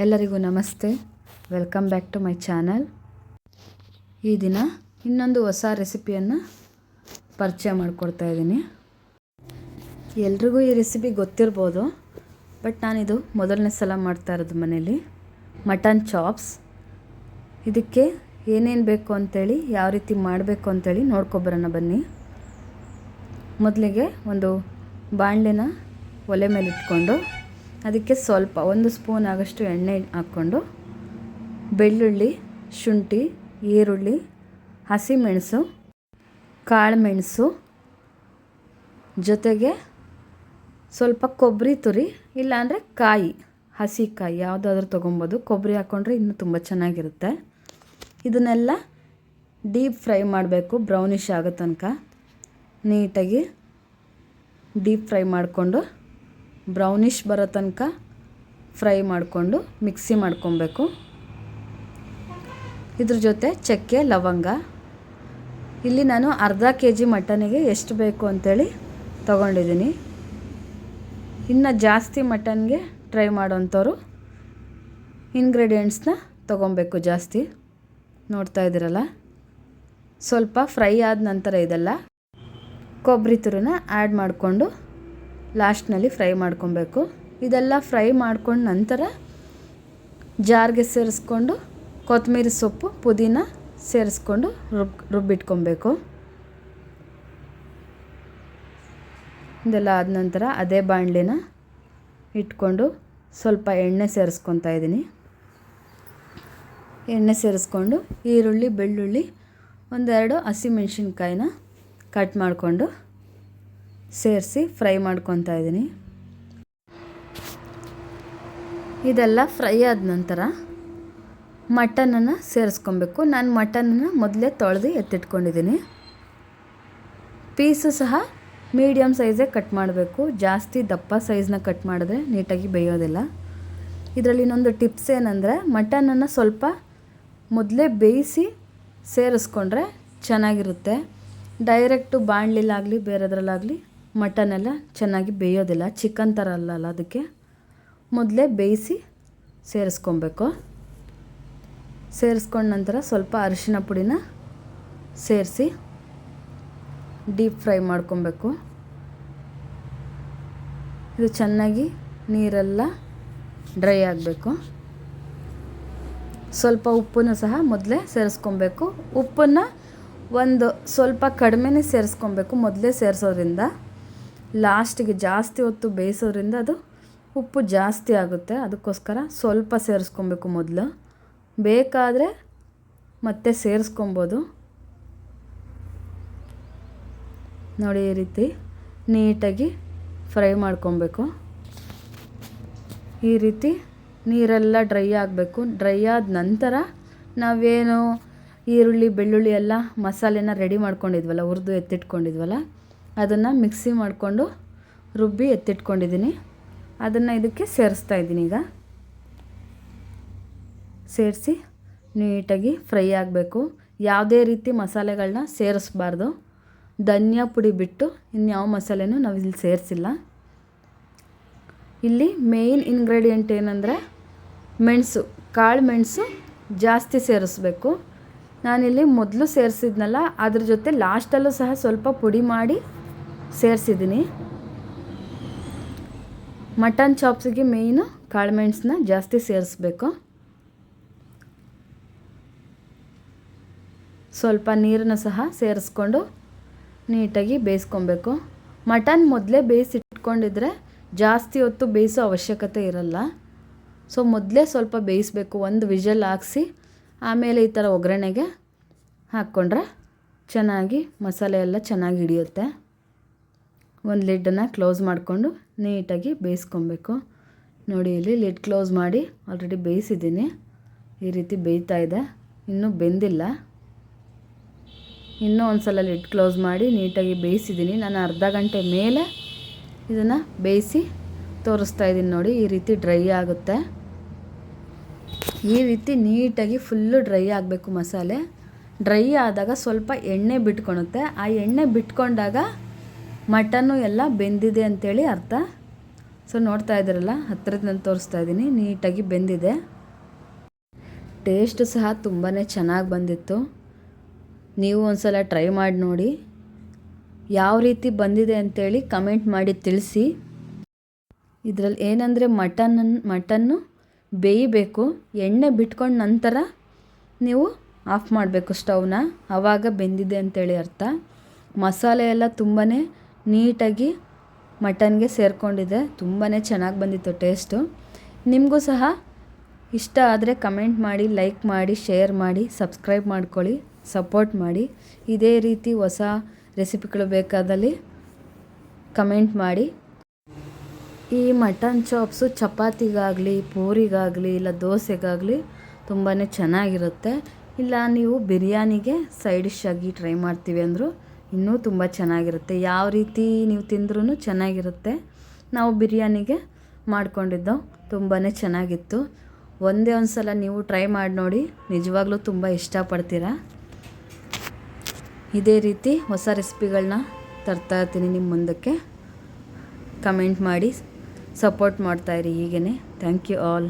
ಎಲ್ಲರಿಗೂ ನಮಸ್ತೆ. Welcome back to my channel. ಈ ದಿನ ಇನ್ನೊಂದು ಹೊಸ ರೆಸಿಪಿಯನ್ನು ಪರಿಚಯ ಮಾಡಿಕೊಡ್ತಾ ಇದ್ದೀನಿ. ಎಲ್ರಿಗೂ ಈ ರೆಸಿಪಿ ಗೊತ್ತಿರ್ಬೋದು, ಬಟ್ ನಾನಿದು ಮೊದಲನೇ ಸಲ ಮಾಡ್ತಾ ಇರೋದು ಮನೇಲಿ. Mutton chops. ಇದಕ್ಕೆ ಏನೇನು ಬೇಕು ಅಂತೇಳಿ, ಯಾವ ರೀತಿ ಮಾಡಬೇಕು ಅಂತೇಳಿ ನೋಡ್ಕೊಬರೋಣ ಬನ್ನಿ. ಮೊದಲಿಗೆ ಒಂದು ಬಾಣಲೆನ ಒಲೆ ಮೇಲೆ ಇಟ್ಕೊಂಡು ಅದಕ್ಕೆ ಸ್ವಲ್ಪ 1 ಸ್ಪೂನ್ ಆಗೋಷ್ಟು ಎಣ್ಣೆ ಹಾಕ್ಕೊಂಡು ಬೆಳ್ಳುಳ್ಳಿ, ಶುಂಠಿ, ಈರುಳ್ಳಿ, ಹಸಿಮೆಣಸು, ಕಾಳುಮೆಣಸು ಜೊತೆಗೆ ಸ್ವಲ್ಪ ಕೊಬ್ಬರಿ ತುರಿ, ಇಲ್ಲಾಂದರೆ ಕಾಯಿ, ಹಸಿ ಕಾಯಿ ಯಾವುದಾದ್ರೂ ತೊಗೊಬೋದು. ಕೊಬ್ಬರಿ ಹಾಕ್ಕೊಂಡ್ರೆ ಇನ್ನೂ ತುಂಬ ಚೆನ್ನಾಗಿರುತ್ತೆ. ಇದನ್ನೆಲ್ಲ ಡೀಪ್ ಫ್ರೈ ಮಾಡಬೇಕು, ಬ್ರೌನಿಷ್ ಆಗೋ ತನಕ ನೀಟಾಗಿ ಡೀಪ್ ಫ್ರೈ ಮಾಡಿಕೊಂಡು ಬ್ರೌನಿಷ್ ಬರೋ ತನಕ ಫ್ರೈ ಮಾಡಿಕೊಂಡು ಮಿಕ್ಸಿ ಮಾಡ್ಕೊಬೇಕು. ಇದ್ರ ಜೊತೆ ಚಕ್ಕೆ, ಲವಂಗ. ಇಲ್ಲಿ ನಾನು ಅರ್ಧ kg ಮಟನಿಗೆ ಎಷ್ಟು ಬೇಕು ಅಂಥೇಳಿ ತೊಗೊಂಡಿದ್ದೀನಿ. ಇನ್ನು ಜಾಸ್ತಿ ಮಟನ್ಗೆ ಟ್ರೈ ಮಾಡೋಂಥವ್ರು ಇಂಗ್ರೀಡಿಯೆಂಟ್ಸ್ನ ತೊಗೊಬೇಕು ಜಾಸ್ತಿ. ನೋಡ್ತಾ ಇದ್ದೀರಲ್ಲ, ಸ್ವಲ್ಪ ಫ್ರೈ ಆದ ನಂತರ ಇದೆಲ್ಲ ಕೊಬ್ಬರಿ ತುರಿನ ಆ್ಯಡ್ ಮಾಡಿಕೊಂಡು ಲಾಸ್ಟ್ನಲ್ಲಿ ಫ್ರೈ ಮಾಡ್ಕೊಬೇಕು. ಇದೆಲ್ಲ ಫ್ರೈ ಮಾಡ್ಕೊಂಡು ನಂತರ ಜಾರ್ಗೆ ಸೇರಿಸ್ಕೊಂಡು ಕೊತ್ತಂಬರಿ ಸೊಪ್ಪು, ಪುದೀನ ಸೇರಿಸ್ಕೊಂಡು ರುಬ್ಬಿಟ್ಕೊಬೇಕು. ಇದೆಲ್ಲ ಆದ ನಂತರ ಅದೇ ಬಾಣಲಿನ ಇಟ್ಕೊಂಡು ಸ್ವಲ್ಪ ಎಣ್ಣೆ ಸೇರಿಸ್ಕೊತಾ ಇದ್ದೀನಿ. ಎಣ್ಣೆ ಸೇರಿಸ್ಕೊಂಡು ಈರುಳ್ಳಿ, ಬೆಳ್ಳುಳ್ಳಿ, 1-2 ಹಸಿಮೆಣ್ಸಿನ್ಕಾಯಿನ ಕಟ್ ಮಾಡಿಕೊಂಡು ಸೇರಿಸಿ ಫ್ರೈ ಮಾಡ್ಕೊತಾ ಇದ್ದೀನಿ. ಇದೆಲ್ಲ ಫ್ರೈ ಆದ ನಂತರ ಮಟನನ್ನು ಸೇರಿಸ್ಕೊಬೇಕು. ನಾನು ಮಟನನ್ನು ಮೊದಲೇ ತೊಳೆದು ಎತ್ತಿಟ್ಕೊಂಡಿದ್ದೀನಿ. ಪೀಸು ಸಹ ಮೀಡಿಯಮ್ ಸೈಜೇ ಕಟ್ ಮಾಡಬೇಕು. ಜಾಸ್ತಿ ದಪ್ಪ ಸೈಜ್ನ ಕಟ್ ಮಾಡಿದ್ರೆ ನೀಟಾಗಿ ಬೇಯೋದಿಲ್ಲ. ಇದರಲ್ಲಿ ಇನ್ನೊಂದು ಟಿಪ್ಸ್ ಏನಂದರೆ, ಮಟನನ್ನು ಸ್ವಲ್ಪ ಮೊದಲೇ ಬೇಯಿಸಿ ಸೇರಿಸ್ಕೊಂಡ್ರೆ ಚೆನ್ನಾಗಿರುತ್ತೆ. ಡೈರೆಕ್ಟು ಬಾಣಲಿಲಾಗಲಿ ಬೇರೆದ್ರಲ್ಲಾಗಲಿ ಮಟನೆಲ್ಲ ಚೆನ್ನಾಗಿ ಬೇಯೋದಿಲ್ಲ. ಚಿಕನ್ ಥರ ಅಲ್ಲಲ್ಲ, ಅದಕ್ಕೆ ಮೊದಲೇ ಬೇಯಿಸಿ ಸೇರಿಸ್ಕೊಬೇಕು. ಸೇರಿಸ್ಕೊಂಡ ನಂತರ ಸ್ವಲ್ಪ ಅರಿಶಿನ ಪುಡಿನ ಸೇರಿಸಿ ಡೀಪ್ ಫ್ರೈ ಮಾಡ್ಕೊಬೇಕು. ಇದು ಚೆನ್ನಾಗಿ ನೀರೆಲ್ಲ ಡ್ರೈ ಆಗಬೇಕು. ಸ್ವಲ್ಪ ಉಪ್ಪನ್ನು ಸಹ ಮೊದಲೇ ಸೇರಿಸ್ಕೊಬೇಕು. ಉಪ್ಪನ್ನು ಸ್ವಲ್ಪ ಕಡಿಮೆನೇ ಸೇರಿಸ್ಕೊಬೇಕು. ಮೊದಲೇ ಸೇರಿಸೋದ್ರಿಂದ ಲಾಸ್ಟಿಗೆ ಜಾಸ್ತಿ ಹೊತ್ತು ಬೇಯಿಸೋದ್ರಿಂದ ಅದು ಉಪ್ಪು ಜಾಸ್ತಿ ಆಗುತ್ತೆ. ಅದಕ್ಕೋಸ್ಕರ ಸ್ವಲ್ಪ ಸೇರಿಸ್ಕೊಬೇಕು ಮೊದಲು. ಬೇಕಾದರೆ ಮತ್ತೆ ಸೇರಿಸ್ಕೊಬೋದು. ನೋಡಿ, ಈ ರೀತಿ ನೀಟಾಗಿ ಫ್ರೈ ಮಾಡ್ಕೊಬೇಕು. ಈ ರೀತಿ ನೀರೆಲ್ಲ ಡ್ರೈ ಆಗಬೇಕು. ಡ್ರೈ ಆದ ನಂತರ ನಾವೇನು ಈರುಳ್ಳಿ, ಬೆಳ್ಳುಳ್ಳಿ ಎಲ್ಲ ಮಸಾಲೆನ ರೆಡಿ ಮಾಡ್ಕೊಂಡಿದ್ವಲ್ಲ, ಹುರಿದು ಎತ್ತಿಟ್ಕೊಂಡಿದ್ವಲ್ಲ, ಅದನ್ನು ಮಿಕ್ಸಿ ಮಾಡಿಕೊಂಡು ರುಬ್ಬಿ ಎತ್ತಿಟ್ಕೊಂಡಿದ್ದೀನಿ. ಅದನ್ನು ಇದಕ್ಕೆ ಸೇರಿಸ್ತಾ ಇದ್ದೀನಿ. ಈಗ ಸೇರಿಸಿ ನೀಟಾಗಿ ಫ್ರೈ ಆಗಬೇಕು. ಯಾವುದೇ ರೀತಿ ಮಸಾಲೆಗಳನ್ನ ಸೇರಿಸ್ಬಾರ್ದು. ಧನಿಯಾ ಪುಡಿ ಬಿಟ್ಟು ಇನ್ಯಾವ ಮಸಾಲೆನೂ ನಾವು ಇಲ್ಲಿ ಸೇರಿಸಿಲ್ಲ. ಇಲ್ಲಿ ಮೇಯ್ನ್ ಇಂಗ್ರೀಡಿಯೆಂಟ್ ಏನಂದರೆ ಮೆಣಸು, ಕಾಳು ಮೆಣಸು ಜಾಸ್ತಿ ಸೇರಿಸ್ಬೇಕು. ನಾನಿಲ್ಲಿ ಮೊದಲು ಸೇರಿಸಿದ್ನಲ್ಲ, ಅದ್ರ ಜೊತೆ ಲಾಸ್ಟಲ್ಲೂ ಸಹ ಸ್ವಲ್ಪ ಪುಡಿ ಮಾಡಿ ಸೇರಿಸಿದ್ದೀನಿ. ಮಟನ್ ಚಾಪ್ಸಿಗೆ ಮೇಯ್ನು ಕಾಳು ಮೆಣಸನ್ನ ಜಾಸ್ತಿ ಸೇರಿಸ್ಬೇಕು. ಸ್ವಲ್ಪ ನೀರನ್ನು ಸಹ ಸೇರಿಸ್ಕೊಂಡು ನೀಟಾಗಿ ಬೇಯಿಸ್ಕೊಬೇಕು. ಮಟನ್ ಮೊದಲೇ ಬೇಯಿಸಿಟ್ಕೊಂಡಿದ್ರೆ ಜಾಸ್ತಿ ಹೊತ್ತು ಬೇಯಿಸೋ ಅವಶ್ಯಕತೆ ಇರಲ್ಲ. ಸೊ ಮೊದಲೇ ಸ್ವಲ್ಪ ಬೇಯಿಸಬೇಕು. 1 ವಿಷಲ್ ಹಾಕ್ಸಿ ಆಮೇಲೆ ಈ ಥರ ಒಗ್ಗರಣೆಗೆ ಹಾಕ್ಕೊಂಡ್ರೆ ಚೆನ್ನಾಗಿ ಮಸಾಲೆ ಎಲ್ಲ ಚೆನ್ನಾಗಿ ಹಿಡಿಯುತ್ತೆ. ಒಂದು ಲಿಡ್ಡನ್ನು ಕ್ಲೋಸ್ ಮಾಡಿಕೊಂಡು ನೀಟಾಗಿ ಬೇಯಿಸ್ಕೊಬೇಕು. ನೋಡಿ, ಇಲ್ಲಿ ಲಿಡ್ ಕ್ಲೋಸ್ ಮಾಡಿ ಆಲ್ರೆಡಿ ಬೇಯಿಸಿದ್ದೀನಿ. ಈ ರೀತಿ ಬೇಯ್ತಾ ಇದೆ, ಇನ್ನೂ ಬೆಂದಿಲ್ಲ. ಇನ್ನೂ ಒಂದು ಸಲ ಲಿಡ್ ಕ್ಲೋಸ್ ಮಾಡಿ ನೀಟಾಗಿ ಬೇಯಿಸಿದ್ದೀನಿ. ನಾನು ಅರ್ಧ ಗಂಟೆ ಮೇಲೆ ಇದನ್ನು ಬೇಯಿಸಿ ತೋರಿಸ್ತಾ ಇದ್ದೀನಿ. ನೋಡಿ, ಈ ರೀತಿ ಡ್ರೈ ಆಗುತ್ತೆ. ಈ ರೀತಿ ನೀಟಾಗಿ ಫುಲ್ಲು ಡ್ರೈ ಆಗಬೇಕು ಮಸಾಲೆ. ಡ್ರೈ ಆದಾಗ ಸ್ವಲ್ಪ ಎಣ್ಣೆ ಬಿಟ್ಕೊಳುತ್ತೆ. ಆ ಎಣ್ಣೆ ಬಿಟ್ಕೊಂಡಾಗ ಮಟನ್ನು ಎಲ್ಲ ಬೆಂದಿದೆ ಅಂಥೇಳಿ ಅರ್ಥ. ಸೊ ನೋಡ್ತಾ ಇದ್ದೀರಲ್ಲ, ಹತ್ತಿರದಿಂದ ತೋರಿಸ್ತಾ ಇದ್ದೀನಿ, ನೀಟಾಗಿ ಬೆಂದಿದೆ. ಟೇಸ್ಟ್ ಸಹ ತುಂಬಾ ಚೆನ್ನಾಗಿ ಬಂದಿತ್ತು. ನೀವು ಒಂದು ಸಲ ಟ್ರೈ ಮಾಡಿ ನೋಡಿ. ಯಾವ ರೀತಿ ಬಂದಿದೆ ಅಂತೇಳಿ ಕಮೆಂಟ್ ಮಾಡಿ ತಿಳಿಸಿ. ಇದರಲ್ಲಿ ಏನಂದರೆ ಮಟನ್ನು ಬೇಯಬೇಕು, ಎಣ್ಣೆ ಬಿಟ್ಕೊಂಡು ನಂತರ ನೀವು ಆಫ್ ಮಾಡಬೇಕು ಸ್ಟವ್ನ, ಆವಾಗ ಬೆಂದಿದೆ ಅಂತೇಳಿ ಅರ್ಥ. ಮಸಾಲೆ ಎಲ್ಲ ತುಂಬಾ ನೀಟಾಗಿ ಮಟನ್ಗೆ ಸೇರಿಕೊಂಡಿದೆ, ತುಂಬಾ ಚೆನ್ನಾಗಿ ಬಂದಿತ್ತು ಟೇಸ್ಟು. ನಿಮಗೂ ಸಹ ಇಷ್ಟ ಆದರೆ ಕಮೆಂಟ್ ಮಾಡಿ, ಲೈಕ್ ಮಾಡಿ, ಶೇರ್ ಮಾಡಿ, ಸಬ್ಸ್ಕ್ರೈಬ್ ಮಾಡ್ಕೊಳ್ಳಿ, ಸಪೋರ್ಟ್ ಮಾಡಿ. ಇದೇ ರೀತಿ ಹೊಸ ರೆಸಿಪಿಗಳು ಬೇಕಾದಲ್ಲಿ ಕಮೆಂಟ್ ಮಾಡಿ. ಈ ಮಟನ್ ಚಾಪ್ಸು ಚಪಾತಿಗಾಗಲಿ, ಪೂರಿಗಾಗಲಿ, ಇಲ್ಲ ದೋಸೆಗಾಗಲಿ ತುಂಬಾ ಚೆನ್ನಾಗಿರುತ್ತೆ. ಇಲ್ಲ ನೀವು ಬಿರಿಯಾನಿಗೆ ಸೈಡ್ ಡಿಶ್ ಆಗಿ ಟ್ರೈ ಮಾಡ್ತೀವಿ ಅಂದರೂ ಇನ್ನೂ ತುಂಬ ಚೆನ್ನಾಗಿರುತ್ತೆ. ಯಾವ ರೀತಿ ನೀವು ತಿಂದ್ರೂ ಚೆನ್ನಾಗಿರುತ್ತೆ. ನಾವು ಬಿರಿಯಾನಿಗೆ ಮಾಡ್ಕೊಂಡಿದ್ದು ತುಂಬಾ ಚೆನ್ನಾಗಿತ್ತು. ಒಂದೇ ಒಂದು ಸಲ ನೀವು ಟ್ರೈ ಮಾಡಿ ನೋಡಿ, ನಿಜವಾಗ್ಲೂ ತುಂಬ ಇಷ್ಟಪಡ್ತೀರಾ. ಇದೇ ರೀತಿ ಹೊಸ ರೆಸಿಪಿಗಳನ್ನ ತರ್ತಾ ಇರ್ತೀನಿ ನಿಮ್ಮ ಮುಂದಕ್ಕೆ. ಕಮೆಂಟ್ ಮಾಡಿ, ಸಪೋರ್ಟ್ ಮಾಡ್ತಾಯಿರಿ ಹೀಗೇ. Thank you all.